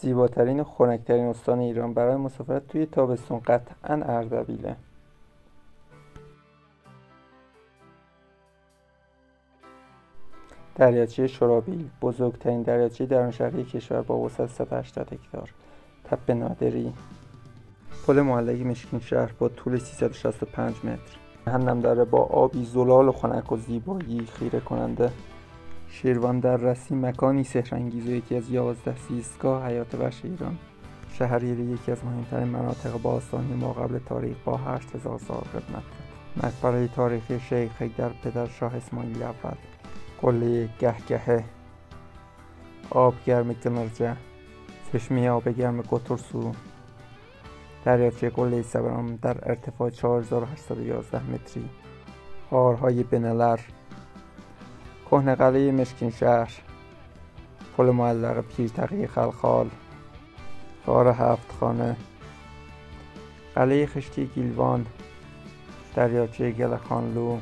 زیباترین و خنک‌ترین استان ایران برای مسافرت توی تابستون قطعاً اردبیله. دریاچه شورابیل، بزرگترین دریاچه درونشهری کشور با وسعت 180 هکتار. تپه نادری، پل معلق مشکین شهر با طول 365 متر. جهنم دره با آبی زلال و خنک و زیبایی خیره کننده. شیروان دررسی، مکانی سحرانگیز و یکی از 11 زیستگاه حیات وحش ایران. شهریاری، یکی از مهمترین مناطق باستانی ما قبل تاریخ با 8000 سال قدمت. مقبره تاریخی شیخ حیدر پدر شاه اسماعیل اول. قله گهگهه، آبگرم گنرجه، چشمه آب گرم قطرسو. دریاچه قله صبرام در ارتفاع 4811 متری. غارهای بنلر، کهنه قلعه مشکین شهر، پل معلق پیرتقی خلخال، غار هفت خانه، قلعه خشتی گیلوان، دریاچه گلخانلو،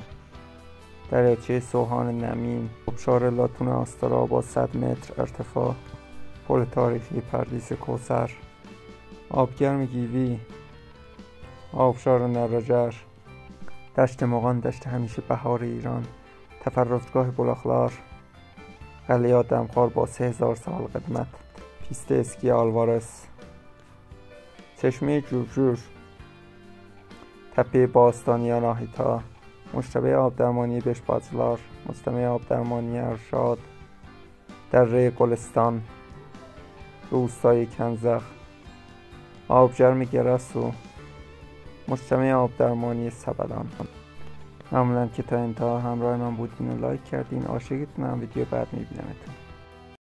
دریاچه سوهان نمین، آبشار لاتون آستارا با 100 متر ارتفاع، پل تاریخی پردیس کوثر، آبگرم گیوی، آبشار نرجر، دشت مغان، دشت همیشه بهار ایران، تفرجگاه بلاخلار، قلعه آدمخوار با 3000 سال قدمت، پیست اسکی آلوارس، چشمه جورجور، تپه باستانیان آهیتا، مشتبه آبدرمانی بشبازلار، مجتمع آبدرمانی ارشاد، دره گلستان، روستای کنزخ، آبجرم گرسو، مجتمع آبدرمانی سبلان. ممنونم که تا انتها همراه من بودین و لایک کردین. عاشقتونم. ویدیو بعد میبینمتون.